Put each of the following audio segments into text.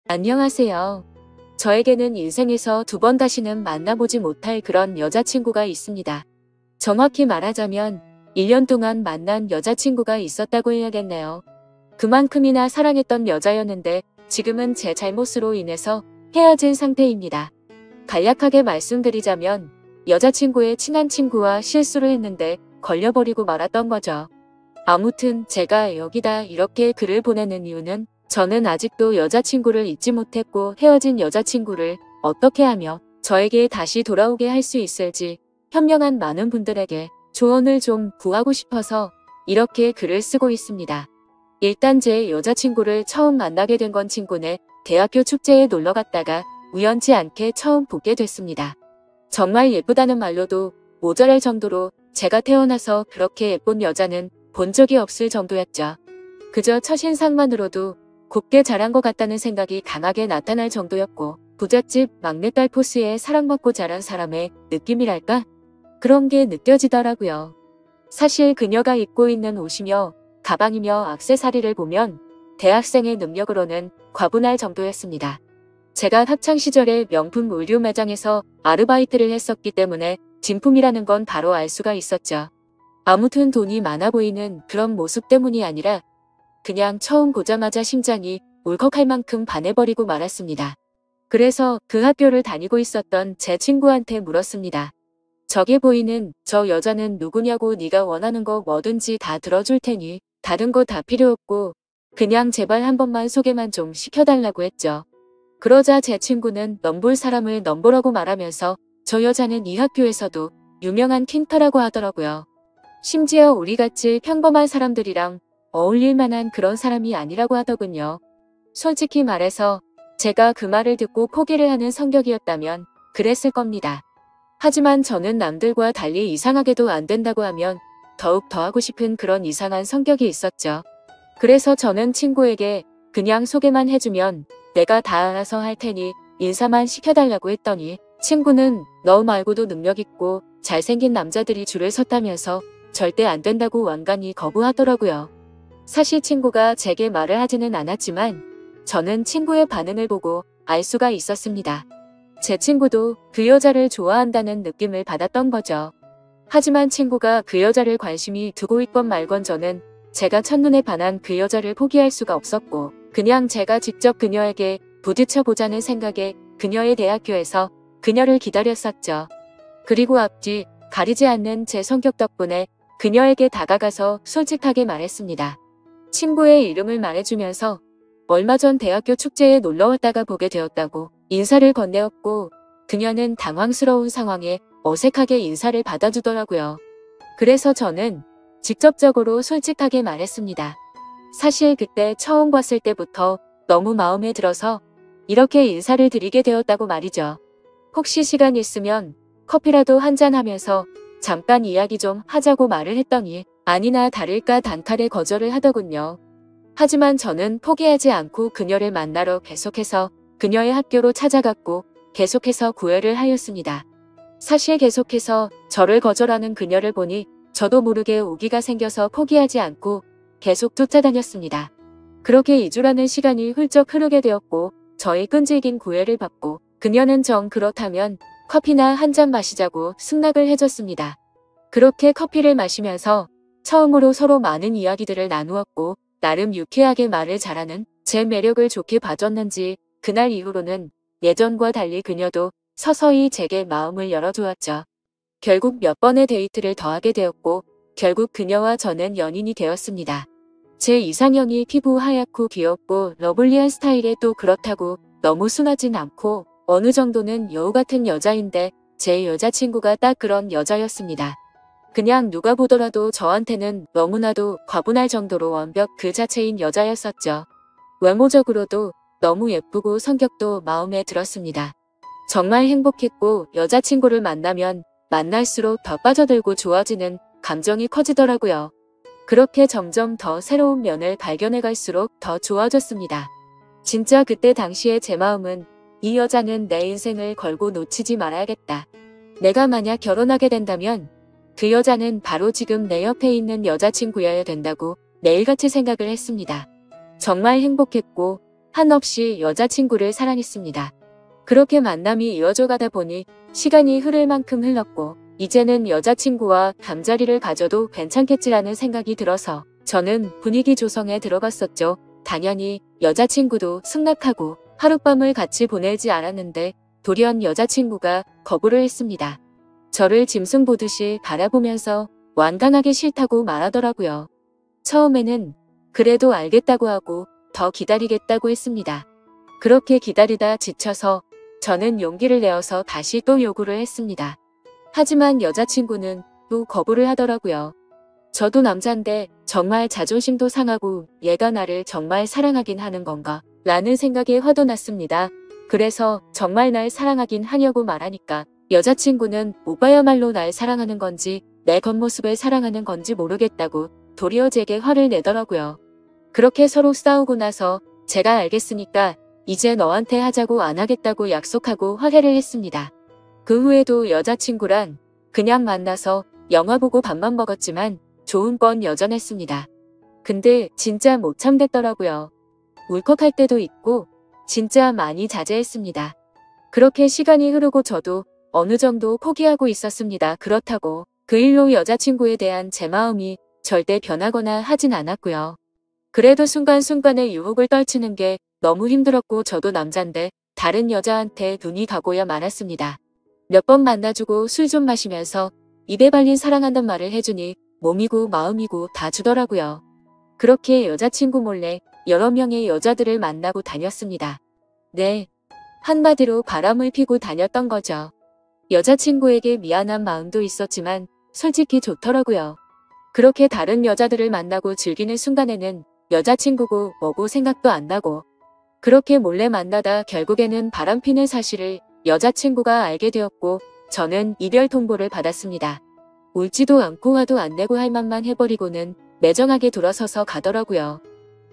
안녕하세요. 저에게는 인생에서 두 번 다시는 만나보지 못할 그런 여자친구가 있습니다. 정확히 말하자면 1년 동안 만난 여자친구가 있었다고 해야겠네요. 그만큼이나 사랑했던 여자였는데 지금은 제 잘못으로 인해서 헤어진 상태입니다. 간략하게 말씀드리자면 여자친구의 친한 친구와 실수를 했는데 걸려버리고 말았던 거죠. 아무튼 제가 여기다 이렇게 글을 보내는 이유는 저는 아직도 여자친구를 잊지 못했고 헤어진 여자친구를 어떻게 하며 저에게 다시 돌아오게 할 수 있을지 현명한 많은 분들에게 조언을 좀 구하고 싶어서 이렇게 글을 쓰고 있습니다. 일단 제 여자친구를 처음 만나게 된 건 친구네 대학교 축제에 놀러 갔다가 우연치 않게 처음 보게 됐습니다. 정말 예쁘다는 말로도 모자랄 정도로 제가 태어나서 그렇게 예쁜 여자는 본 적이 없을 정도였죠. 그저 첫인상만으로도 곱게 자란 것 같다는 생각이 강하게 나타날 정도였고 부잣집 막내딸 포스에 사랑받고 자란 사람의 느낌이랄까? 그런 게 느껴지더라고요. 사실 그녀가 입고 있는 옷이며 가방이며 액세서리를 보면 대학생의 능력으로는 과분할 정도였습니다. 제가 학창시절에 명품 의류 매장에서 아르바이트를 했었기 때문에 진품이라는 건 바로 알 수가 있었죠. 아무튼 돈이 많아 보이는 그런 모습 때문이 아니라 그냥 처음 보자마자 심장이 울컥할 만큼 반해버리고 말았습니다. 그래서 그 학교를 다니고 있었던 제 친구한테 물었습니다. 저기 보이는 저 여자는 누구냐고 네가 원하는 거 뭐든지 다 들어줄 테니 다른 거 다 필요 없고 그냥 제발 한 번만 소개만 좀 시켜달라고 했죠. 그러자 제 친구는 넘볼 사람을 넘보라고 말하면서 저 여자는 이 학교에서도 유명한 퀸터라고 하더라고요. 심지어 우리같이 평범한 사람들이랑 어울릴 만한 그런 사람이 아니라고 하더군요. 솔직히 말해서 제가 그 말을 듣고 포기를 하는 성격이었다면 그랬을 겁니다. 하지만 저는 남들과 달리 이상하게도 안 된다고 하면 더욱 더 하고 싶은 그런 이상한 성격이 있었죠. 그래서 저는 친구에게 그냥 소개만 해주면 내가 다 알아서 할 테니 인사만 시켜달라고 했더니 친구는 너 말고도 능력 있고 잘생긴 남자들이 줄을 섰다면서 절대 안 된다고 완강히 거부하더라고요. 사실 친구가 제게 말을 하지는 않았지만 저는 친구의 반응을 보고 알 수가 있었습니다. 제 친구도 그 여자를 좋아한다는 느낌을 받았던 거죠. 하지만 친구가 그 여자를 관심이 두고 있건 말건 저는 제가 첫눈에 반한 그 여자를 포기할 수가 없었고 그냥 제가 직접 그녀에게 부딪혀보자는 생각에 그녀의 대학교에서 그녀를 기다렸었죠. 그리고 앞뒤 가리지 않는 제 성격 덕분에 그녀에게 다가가서 솔직하게 말했습니다. 친구의 이름을 말해주면서 얼마 전 대학교 축제에 놀러왔다가 보게 되었다고 인사를 건네었고 그녀는 당황스러운 상황에 어색하게 인사를 받아주더라고요. 그래서 저는 직접적으로 솔직하게 말했습니다. 사실 그때 처음 봤을 때부터 너무 마음에 들어서 이렇게 인사를 드리게 되었다고 말이죠. 혹시 시간 있으면 커피라도 한잔 하면서 잠깐 이야기 좀 하자고 말을 했더니 아니나 다를까 단칼에 거절을 하더군요. 하지만 저는 포기하지 않고 그녀를 만나러 계속해서 그녀의 학교로 찾아갔고 계속해서 구애를 하였습니다. 사실 계속해서 저를 거절하는 그녀를 보니 저도 모르게 오기가 생겨서 포기하지 않고 계속 쫓아다녔습니다. 그렇게 2주라는 시간이 훌쩍 흐르게 되었고 저의 끈질긴 구애를 받고 그녀는 정 그렇다면 커피나 한 잔 마시자고 승낙을 해줬습니다. 그렇게 커피를 마시면서 처음으로 서로 많은 이야기들을 나누었고 나름 유쾌하게 말을 잘하는 제 매력을 좋게 봐줬는지 그날 이후로는 예전과 달리 그녀도 서서히 제게 마음을 열어주었죠. 결국 몇 번의 데이트를 더 하게 되었고 결국 그녀와 저는 연인이 되었습니다. 제 이상형이 피부 하얗고 귀엽고 러블리한 스타일에 또 그렇다고 너무 순하진 않고 어느 정도는 여우 같은 여자인데 제 여자친구가 딱 그런 여자였습니다. 그냥 누가 보더라도 저한테는 너무나도 과분할 정도로 완벽 그 자체인 여자였었죠. 외모적으로도 너무 예쁘고 성격도 마음에 들었습니다. 정말 행복했고 여자친구를 만나면 만날수록 더 빠져들고 좋아지는 감정이 커지더라고요. 그렇게 점점 더 새로운 면을 발견해 갈수록 더 좋아졌습니다. 진짜 그때 당시에 제 마음은 이 여자는 내 인생을 걸고 놓치지 말아야겠다. 내가 만약 결혼하게 된다면 그 여자는 바로 지금 내 옆에 있는 여자친구여야 된다고 매일같이 생각을 했습니다. 정말 행복했고 한없이 여자친구를 사랑했습니다. 그렇게 만남이 이어져 가다 보니 시간이 흐를 만큼 흘렀고 이제는 여자친구와 잠자리를 가져도 괜찮겠지라는 생각이 들어서 저는 분위기 조성에 들어갔었죠. 당연히 여자친구도 승낙하고 하룻밤을 같이 보내지 않았는데 돌연 여자친구가 거부를 했습니다. 저를 짐승 보듯이 바라보면서 완강하게 싫다고 말하더라고요. 처음에는 그래도 알겠다고 하고 더 기다리겠다고 했습니다. 그렇게 기다리다 지쳐서 저는 용기를 내어서 다시 또 요구를 했습니다. 하지만 여자친구는 또 거부를 하더라고요. 저도 남잔데 정말 자존심도 상하고 얘가 나를 정말 사랑하긴 하는 건가? 라는 생각에 화도 났습니다. 그래서 정말 날 사랑하긴 하냐고 말하니까 여자친구는 오빠야말로 날 사랑하는 건지 내 겉모습을 사랑하는 건지 모르겠다고 도리어 제게 화를 내더라고요. 그렇게 서로 싸우고 나서 제가 알겠으니까 이제 너한테 하자고 안 하겠다고 약속하고 화해를 했습니다. 그 후에도 여자친구랑 그냥 만나서 영화 보고 밥만 먹었지만 좋은 건 여전했습니다. 근데 진짜 못 참겠더라고요. 울컥할 때도 있고 진짜 많이 자제했습니다. 그렇게 시간이 흐르고 저도 어느 정도 포기하고 있었습니다. 그렇다고 그 일로 여자친구에 대한 제 마음이 절대 변하거나 하진 않았고요. 그래도 순간순간의 유혹을 떨치는 게 너무 힘들었고 저도 남잔데 다른 여자한테 눈이 가고야 말았습니다. 몇 번 만나주고 술 좀 마시면서 입에 발린 사랑한단 말을 해주니 몸이고 마음이고 다 주더라고요. 그렇게 여자친구 몰래 여러 명의 여자들을 만나고 다녔습니다. 네, 한마디로 바람을 피고 다녔던 거죠. 여자친구에게 미안한 마음도 있었지만 솔직히 좋더라고요. 그렇게 다른 여자들을 만나고 즐기는 순간에는 여자친구고 뭐고 생각도 안 나고 그렇게 몰래 만나다 결국에는 바람피는 사실을 여자친구가 알게 되었고 저는 이별 통보를 받았습니다. 울지도 않고 화도 안 내고 할 말만 해버리고는 매정하게 돌아서서 가더라고요.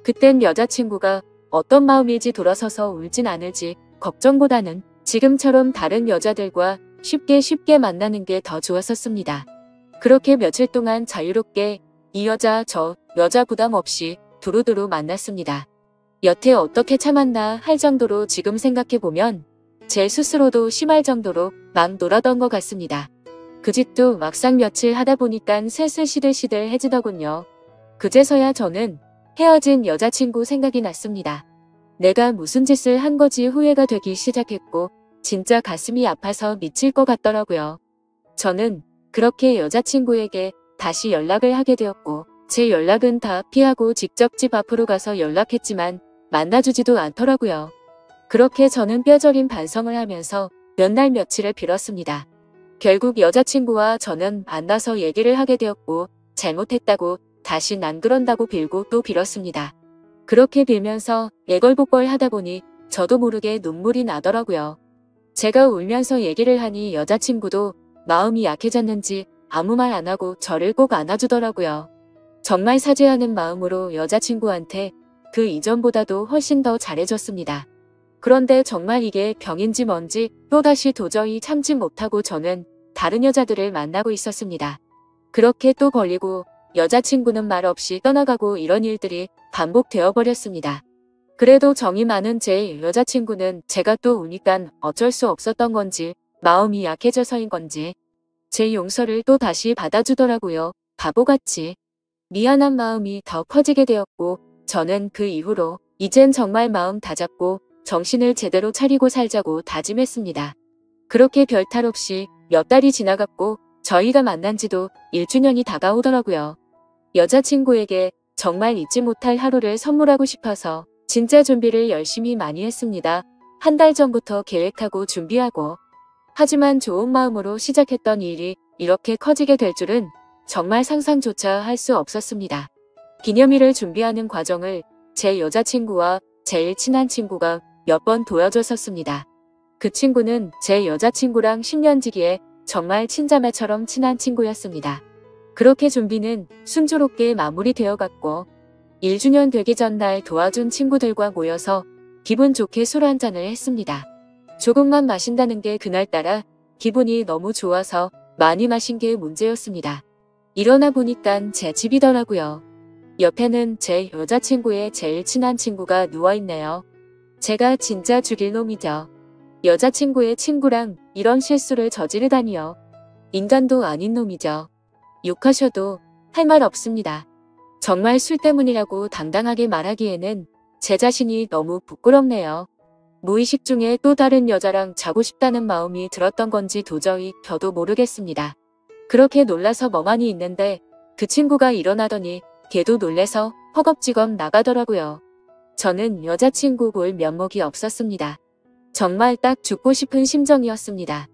그땐 여자친구가 어떤 마음일지 돌아서서 울진 않을지 걱정보다는 지금처럼 다른 여자들과 쉽게 만나는 게 더 좋았었습니다. 그렇게 며칠 동안 자유롭게 이 여자 저 여자 부담 없이 두루두루 만났습니다. 여태 어떻게 참았나 할 정도로 지금 생각해보면 제 스스로도 심할 정도로 막 놀아던 것 같습니다. 그 짓도 막상 며칠 하다 보니깐 슬슬 시들시들해지더군요. 그제서야 저는 헤어진 여자친구 생각이 났습니다. 내가 무슨 짓을 한 거지 후회가 되기 시작했고 진짜 가슴이 아파서 미칠 것 같더라고요. 저는 그렇게 여자친구에게 다시 연락을 하게 되었고 제 연락은 다 피하고 직접 집 앞으로 가서 연락했지만 만나주지도 않더라고요. 그렇게 저는 뼈저린 반성을 하면서 몇 날 며칠을 빌었습니다. 결국 여자친구와 저는 만나서 얘기를 하게 되었고 잘못했다고 다신 안 그런다고 빌고 또 빌었습니다. 그렇게 빌면서 애걸복걸 하다 보니 저도 모르게 눈물이 나더라고요. 제가 울면서 얘기를 하니 여자친구도 마음이 약해졌는지 아무 말 안 하고 저를 꼭 안아주더라고요. 정말 사죄하는 마음으로 여자친구한테 그 이전보다도 훨씬 더 잘해줬습니다. 그런데 정말 이게 병인지 뭔지 또다시 도저히 참지 못하고 저는 다른 여자들을 만나고 있었습니다. 그렇게 또 걸리고 여자친구는 말 없이 떠나가고 이런 일들이 반복되어 버렸습니다. 그래도 정이 많은 제 여자친구는 제가 또 우니깐 어쩔 수 없었던 건지 마음이 약해져서인 건지 제 용서를 또 다시 받아주더라고요. 바보같이. 미안한 마음이 더 커지게 되었고 저는 그 이후로 이젠 정말 마음 다잡고 정신을 제대로 차리고 살자고 다짐했습니다. 그렇게 별탈 없이 몇 달이 지나갔고 저희가 만난 지도 1주년이 다가오더라고요. 여자친구에게 정말 잊지 못할 하루를 선물하고 싶어서 진짜 준비를 열심히 많이 했습니다. 한 달 전부터 계획하고 준비하고. 하지만 좋은 마음으로 시작했던 일이 이렇게 커지게 될 줄은 정말 상상조차 할 수 없었습니다. 기념일을 준비하는 과정을 제 여자친구와 제일 친한 친구가 몇 번 도와줬었습니다. 그 친구는 제 여자친구랑 10년지기에 정말 친자매처럼 친한 친구였습니다. 그렇게 준비는 순조롭게 마무리되어 갔고 1주년 되기 전날 도와준 친구들과 모여서 기분 좋게 술 한잔을 했습니다. 조금만 마신다는 게 그날따라 기분이 너무 좋아서 많이 마신 게 문제였습니다. 일어나 보니깐 제 집이더라고요. 옆에는 제 여자친구의 제일 친한 친구가 누워있네요. 제가 진짜 죽일 놈이죠. 여자친구의 친구랑 이런 실수를 저지르다니요. 인간도 아닌 놈이죠. 욕하셔도 할 말 없습니다. 정말 술 때문이라고 당당하게 말하기에는 제 자신이 너무 부끄럽네요. 무의식 중에 또 다른 여자랑 자고 싶다는 마음이 들었던 건지 도저히 저도 모르겠습니다. 그렇게 놀라서 멍하니 있는데 그 친구가 일어나더니 걔도 놀래서 허겁지겁 나가더라고요. 저는 여자친구 볼 면목이 없었습니다. 정말 딱 죽고 싶은 심정이었습니다.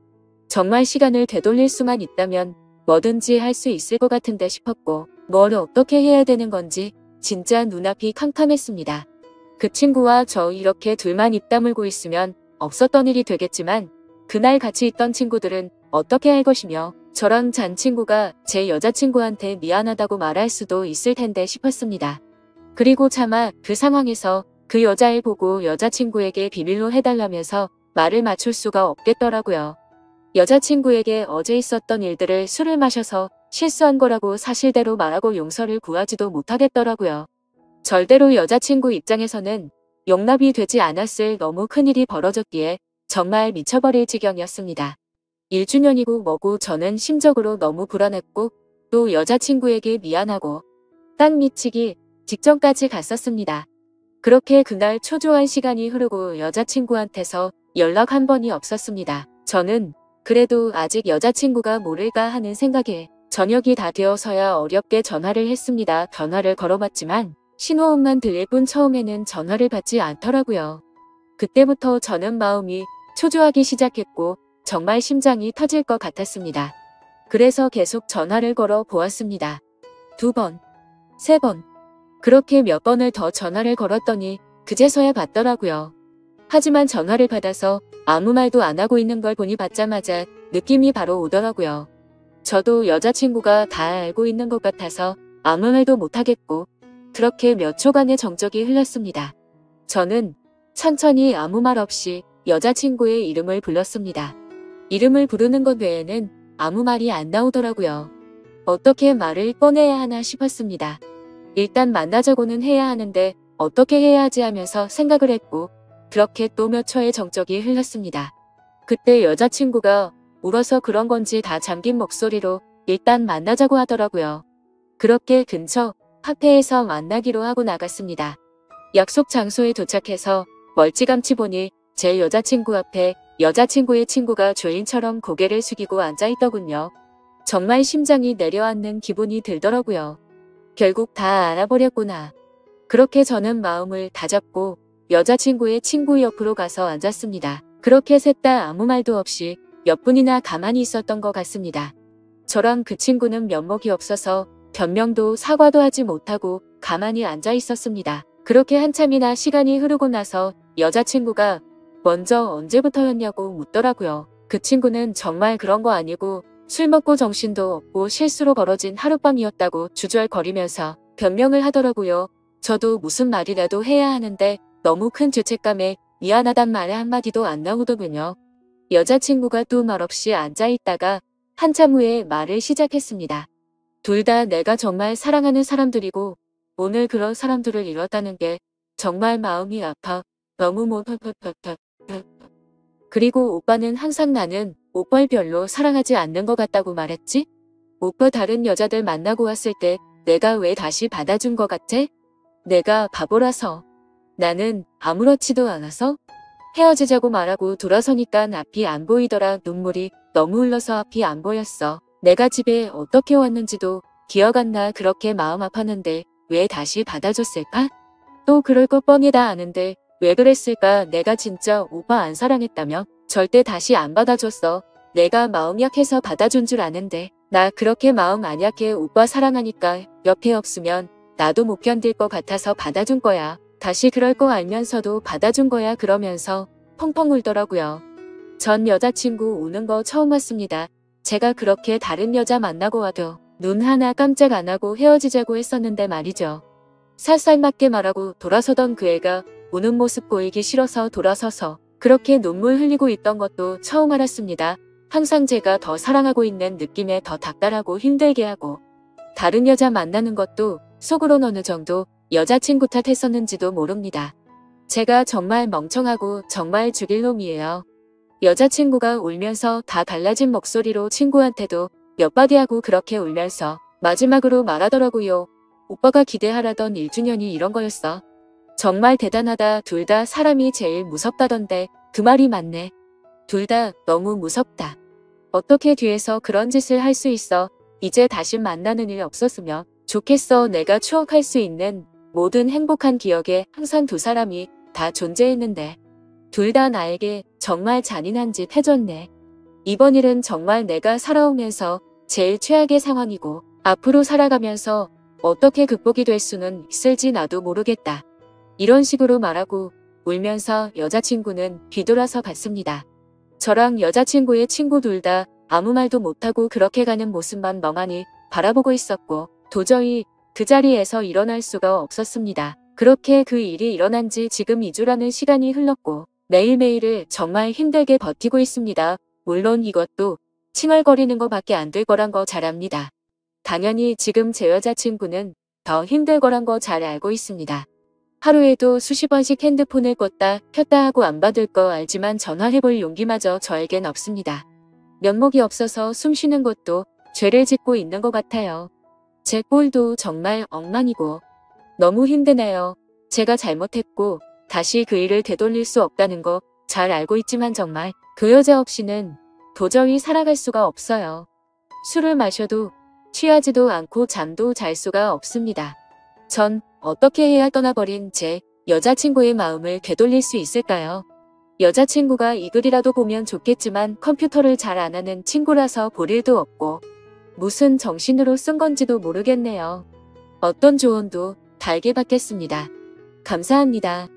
정말 시간을 되돌릴 수만 있다면 뭐든지 할 수 있을 것 같은데 싶었고 뭘 어떻게 해야 되는 건지 진짜 눈앞이 캄캄했습니다. 그 친구와 저 이렇게 둘만 입 다물고 있으면 없었던 일이 되겠지만 그날 같이 있던 친구들은 어떻게 할 것이며 저랑 잔 친구가 제 여자친구한테 미안하다고 말할 수도 있을 텐데 싶었습니다. 그리고 차마 그 상황에서 그 여자애 보고 여자친구에게 비밀로 해달라면서 말을 맞출 수가 없겠더라고요. 여자친구에게 어제 있었던 일들을 술을 마셔서 실수한 거라고 사실대로 말하고 용서를 구하지도 못하겠더라고요. 절대로 여자친구 입장에서는 용납이 되지 않았을 너무 큰일이 벌어졌기에 정말 미쳐버릴 지경이었습니다. 1주년이고 뭐고 저는 심적으로 너무 불안했고 또 여자친구에게 미안하고 딱 미치기 직전까지 갔었습니다. 그렇게 그날 초조한 시간이 흐르고 여자친구한테서 연락 한 번이 없었습니다. 저는 그래도 아직 여자친구가 모를까 하는 생각에 저녁이 다 되어서야 어렵게 전화를 했습니다. 전화를 걸어봤지만 신호음만 들릴 뿐 처음에는 전화를 받지 않더라고요. 그때부터 저는 마음이 초조하기 시작했고 정말 심장이 터질 것 같았습니다. 그래서 계속 전화를 걸어 보았습니다. 2번, 3번. 그렇게 몇 번을 더 전화를 걸었더니 그제서야 받더라고요. 하지만 전화를 받아서 아무 말도 안 하고 있는 걸 보니 받자마자 느낌이 바로 오더라고요. 저도 여자친구가 다 알고 있는 것 같아서 아무 말도 못하겠고 그렇게 몇 초간의 정적이 흘렀습니다. 저는 천천히 아무 말 없이 여자친구의 이름을 불렀습니다. 이름을 부르는 것 외에는 아무 말이 안 나오더라고요. 어떻게 말을 꺼내야 하나 싶었습니다. 일단 만나자고는 해야 하는데 어떻게 해야 하지 하면서 생각을 했고 그렇게 또 몇 초의 정적이 흘렀습니다. 그때 여자친구가 울어서 그런 건지 다 잠긴 목소리로 일단 만나자고 하더라고요. 그렇게 근처 카페에서 만나기로 하고 나갔습니다. 약속 장소에 도착해서 멀찌감치 보니 제 여자친구 앞에 여자친구의 친구가 죄인처럼 고개를 숙이고 앉아있더군요. 정말 심장이 내려앉는 기분이 들더라고요. 결국 다 알아버렸구나. 그렇게 저는 마음을 다잡고 여자친구의 친구 옆으로 가서 앉았습니다. 그렇게 셋 다 아무 말도 없이 몇 분이나 가만히 있었던 것 같습니다. 저랑 그 친구는 면목이 없어서 변명도 사과도 하지 못하고 가만히 앉아 있었습니다. 그렇게 한참이나 시간이 흐르고 나서 여자친구가 먼저 언제부터였냐고 묻더라고요. 그 친구는 정말 그런 거 아니고 술 먹고 정신도 없고 실수로 벌어진 하룻밤이었다고 주저거리면서 변명을 하더라고요. 저도 무슨 말이라도 해야 하는데 너무 큰 죄책감에 미안하단 말에 한마디도 안 나오더군요. 여자친구가 또 말없이 앉아있다가 한참 후에 말을 시작했습니다. 둘 다 내가 정말 사랑하는 사람들이고 오늘 그런 사람들을 잃었다는 게 정말 마음이 아파. 너무 그리고 오빠는 항상 나는 오빠를 별로 사랑하지 않는 것 같다고 말했지? 오빠 다른 여자들 만나고 왔을 때 내가 왜 다시 받아준 것 같아? 내가 바보라서. 나는 아무렇지도 않아서? 헤어지자고 말하고 돌아서니까 앞이 안 보이더라. 눈물이 너무 흘러서 앞이 안 보였어. 내가 집에 어떻게 왔는지도 기억 안 나. 그렇게 마음 아팠는데 왜 다시 받아줬을까? 또 그럴 것 뻔히 다 아는데 왜 그랬을까? 내가 진짜 오빠 안 사랑했다며 절대 다시 안 받아줬어. 내가 마음 약해서 받아준 줄 아는데 나 그렇게 마음 안 약해. 오빠 사랑하니까 옆에 없으면 나도 못 견딜 것 같아서 받아준 거야. 다시 그럴 거 알면서도 받아준 거야. 그러면서 펑펑 울더라고요. 전 여자친구 우는 거 처음 봤습니다. 제가 그렇게 다른 여자 만나고 와도 눈 하나 깜짝 안 하고 헤어지자고 했었는데 말이죠. 살살맞게 말하고 돌아서던 그 애가 우는 모습 보이기 싫어서 돌아서서 그렇게 눈물 흘리고 있던 것도 처음 알았습니다. 항상 제가 더 사랑하고 있는 느낌에 더 닥달하고 힘들게 하고 다른 여자 만나는 것도 속으론 어느 정도 여자친구 탓했었는지도 모릅니다. 제가 정말 멍청하고 정말 죽일 놈이에요. 여자친구가 울면서 다 갈라진 목소리로 친구한테도 몇 마디 하고 그렇게 울면서 마지막으로 말하더라고요. 오빠가 기대하라던 1주년이 이런 거였어. 정말 대단하다. 둘 다 사람이 제일 무섭다던데 그 말이 맞네. 둘 다 너무 무섭다. 어떻게 뒤에서 그런 짓을 할 수 있어. 이제 다시 만나는 일 없었으면 좋겠어. 내가 추억할 수 있는 모든 행복한 기억에 항상 두 사람이 다 존재했는데 둘 다 나에게 정말 잔인한 짓 해줬네. 이번 일은 정말 내가 살아오면서 제일 최악의 상황이고 앞으로 살아가면서 어떻게 극복이 될 수는 있을지 나도 모르겠다. 이런 식으로 말하고 울면서 여자친구는 뒤돌아서 갔습니다. 저랑 여자친구의 친구 둘 다 아무 말도 못하고 그렇게 가는 모습만 멍하니 바라보고 있었고 도저히 그 자리에서 일어날 수가 없었습니다. 그렇게 그 일이 일어난 지 지금 2주라는 시간이 흘렀고 매일매일을 정말 힘들게 버티고 있습니다. 물론 이것도 칭얼거리는 것밖에 안 될 거란 거 잘 압니다. 당연히 지금 제 여자친구는 더 힘들 거란 거 잘 알고 있습니다. 하루에도 수십 번씩 핸드폰을 껐다 켰다 하고 안 받을 거 알지만 전화해볼 용기마저 저에겐 없습니다. 면목이 없어서 숨 쉬는 것도 죄를 짓고 있는 것 같아요. 제 꼴도 정말 엉망이고 너무 힘드네요. 제가 잘못했고 다시 그 일을 되돌릴 수 없다는 거 잘 알고 있지만 정말 그 여자 없이는 도저히 살아갈 수가 없어요. 술을 마셔도 취하지도 않고 잠도 잘 수가 없습니다. 전 어떻게 해야 떠나버린 제 여자친구의 마음을 되돌릴 수 있을까요? 여자친구가 이 글이라도 보면 좋겠지만 컴퓨터를 잘 안 하는 친구라서 볼 일도 없고 무슨 정신으로 쓴 건지도 모르겠네요. 어떤 조언도 달게 받겠습니다. 감사합니다.